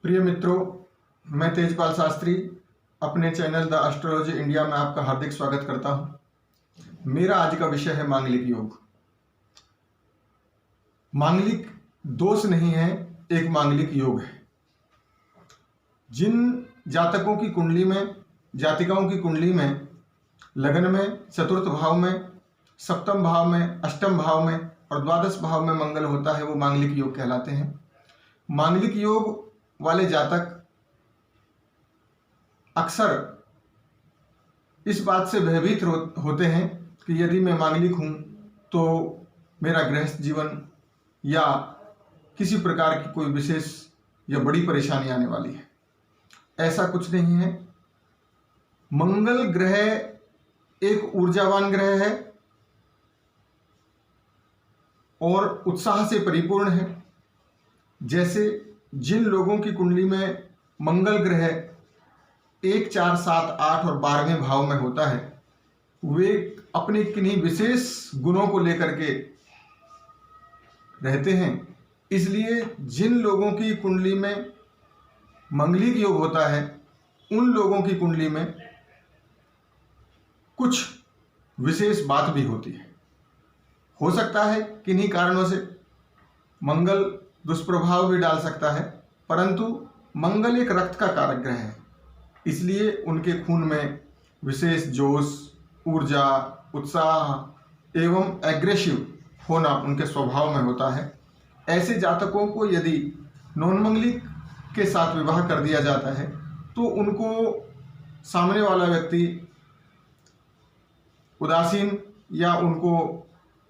प्रिय मित्रों, मैं तेजपाल शास्त्री अपने चैनल द एस्ट्रोलॉजी इंडिया में आपका हार्दिक स्वागत करता हूं। मेरा आज का विषय है मांगलिक योग। मांगलिक दोष नहीं है, एक मांगलिक योग है। जिन जातकों की कुंडली में, जातिकाओं की कुंडली में लग्न में, चतुर्थ भाव में, सप्तम भाव में, अष्टम भाव में और द्वादश भाव में मंगल होता है, वो मांगलिक योग कहलाते हैं। मांगलिक योग वाले जातक अक्सर इस बात से भयभीत होते हैं कि यदि मैं मांगलिक हूं तो मेरा गृहस्थ जीवन या किसी प्रकार की कोई विशेष या बड़ी परेशानी आने वाली है। ऐसा कुछ नहीं है। मंगल ग्रह एक ऊर्जावान ग्रह है और उत्साह से परिपूर्ण है। जैसे जिन लोगों की कुंडली में मंगल ग्रह 1, 4, 7, 8 और 12वें भाव में होता है, वे अपने किन्हीं विशेष गुणों को लेकर के रहते हैं। इसलिए जिन लोगों की कुंडली में मंगलिक योग होता है, उन लोगों की कुंडली में कुछ विशेष बात भी होती है। हो सकता है किन्हीं कारणों से मंगल दुष्प्रभाव भी डाल सकता है, परंतु मंगल एक रक्त का कारक ग्रह है, इसलिए उनके खून में विशेष जोश, ऊर्जा, उत्साह एवं एग्रेसिव होना उनके स्वभाव में होता है। ऐसे जातकों को यदि नॉन मंगलिक के साथ विवाह कर दिया जाता है तो उनको सामने वाला व्यक्ति उदासीन या उनको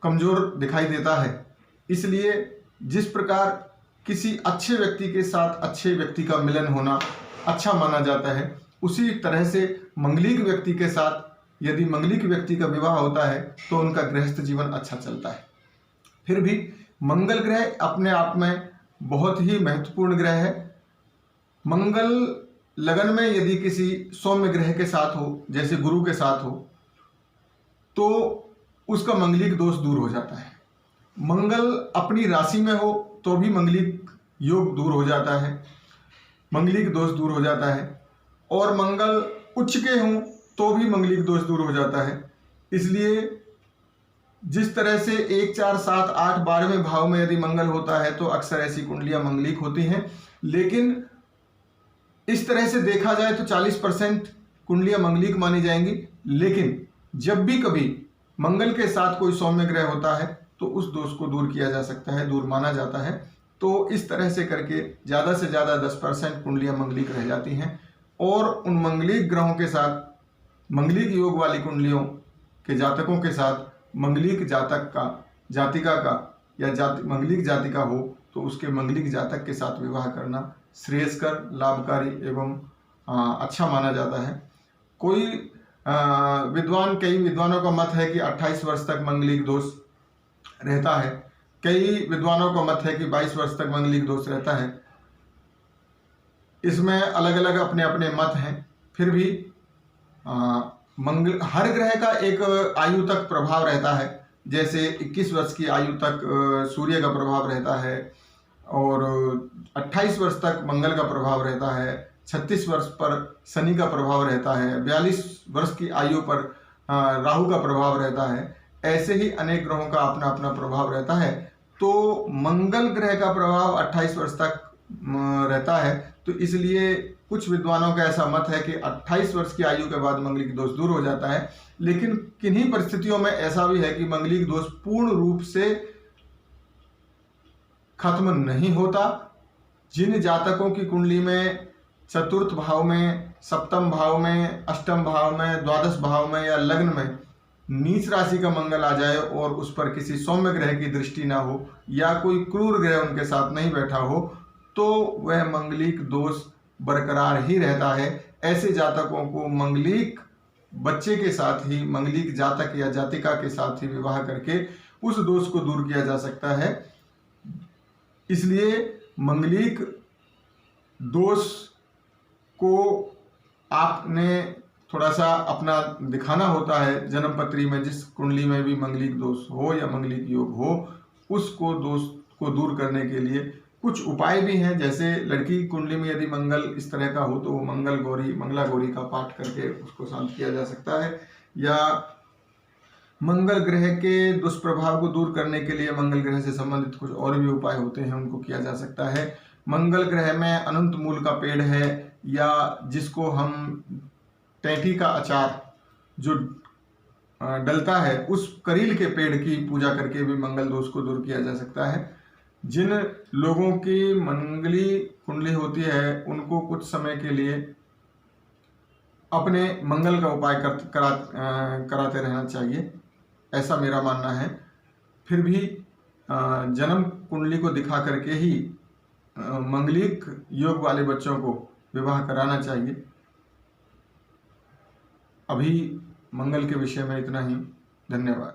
कमज़ोर दिखाई देता है। इसलिए जिस प्रकार किसी अच्छे व्यक्ति के साथ अच्छे व्यक्ति का मिलन होना अच्छा माना जाता है, उसी तरह से मंगलिक व्यक्ति के साथ यदि मंगलिक व्यक्ति का विवाह होता है तो उनका गृहस्थ जीवन अच्छा चलता है। फिर भी मंगल ग्रह अपने आप में बहुत ही महत्वपूर्ण ग्रह है। मंगल लगन में यदि किसी सौम्य ग्रह के साथ हो, जैसे गुरु के साथ हो, तो उसका मंगलिक दोष दूर हो जाता है। मंगल अपनी राशि में हो तो भी मंगलिक योग दूर हो जाता है, मंगलिक दोष दूर हो जाता है। और मंगल उच्च के हों तो भी मंगलिक दोष दूर हो जाता है। इसलिए जिस तरह से 1, 4, 7, 8, 12वें भाव में यदि मंगल होता है तो अक्सर ऐसी कुंडलियां मंगलिक होती हैं। लेकिन इस तरह से देखा जाए तो 40% कुंडलियां मंगलिक मानी जाएंगी। लेकिन जब भी कभी मंगल के साथ कोई सौम्य ग्रह होता है तो उस दोष को दूर किया जा सकता है, दूर माना जाता है। तो इस तरह से करके ज़्यादा से ज़्यादा 10% कुंडलियां मंगलिक रह जाती हैं। और उन मंगलिक ग्रहों के साथ, मंगलिक योग वाली कुंडलियों के जातकों के साथ मंगलिक जातक का, जातिका का या मंगलिक जातिका हो तो उसके मंगलिक जातक के साथ विवाह करना श्रेयस्कर, लाभकारी एवं अच्छा माना जाता है। कई विद्वानों का मत है कि 28 वर्ष तक मंगलिक दोष रहता है। कई विद्वानों का मत है कि 22 वर्ष तक मंगलिक दोष रहता है। इसमें अलग अलग अपने अपने मत हैं। फिर भी हर ग्रह का एक आयु तक प्रभाव रहता है। जैसे 21 वर्ष की आयु तक सूर्य का प्रभाव रहता है और 28 वर्ष तक मंगल का प्रभाव रहता है। 36 वर्ष पर शनि का प्रभाव रहता है। 42 वर्ष की आयु पर राहु का प्रभाव रहता है। ऐसे ही अनेक ग्रहों का अपना अपना प्रभाव रहता है। तो मंगल ग्रह का प्रभाव 28 वर्ष तक रहता है। तो इसलिए कुछ विद्वानों का ऐसा मत है कि 28 वर्ष की आयु के बाद मंगलिक दोष दूर हो जाता है। लेकिन किन्हीं परिस्थितियों में ऐसा भी है कि मंगलिक दोष पूर्ण रूप से खत्म नहीं होता। जिन जातकों की कुंडली में चतुर्थ भाव में, सप्तम भाव में, अष्टम भाव में, द्वादश भाव में या लग्न में नीच राशि का मंगल आ जाए और उस पर किसी सौम्य ग्रह की दृष्टि ना हो या कोई क्रूर ग्रह उनके साथ नहीं बैठा हो, तो वह मंगलिक दोष बरकरार ही रहता है। ऐसे जातकों को मंगलिक बच्चे के साथ ही, मंगलिक जातक या जातिका के साथ ही विवाह करके उस दोष को दूर किया जा सकता है। इसलिए मंगलिक दोष को आपने थोड़ा सा अपना दिखाना होता है। जन्मपत्री में जिस कुंडली में भी मंगलिक दोष हो या मंगलिक योग हो, उसको दोष को दूर करने के लिए कुछ उपाय भी हैं, जैसे लड़की की कुंडली में यदि मंगल इस तरह का हो तो वो मंगला गौरी का पाठ करके उसको शांत किया जा सकता है, या मंगल ग्रह के दुष्प्रभाव को दूर करने के लिए मंगल ग्रह से संबंधित कुछ और भी उपाय होते हैं, उनको किया जा सकता है। मंगल ग्रह में अनंत मूल का पेड़ है, या जिसको हम टैठी का अचार जो डलता है, उस करील के पेड़ की पूजा करके भी मंगल दोष को दूर किया जा सकता है। जिन लोगों की मंगली कुंडली होती है उनको कुछ समय के लिए अपने मंगल का उपाय कराते रहना चाहिए, ऐसा मेरा मानना है। फिर भी जन्म कुंडली को दिखा करके ही मंगलिक योग वाले बच्चों को विवाह कराना चाहिए। अभी मंगल के विषय में इतना ही। धन्यवाद।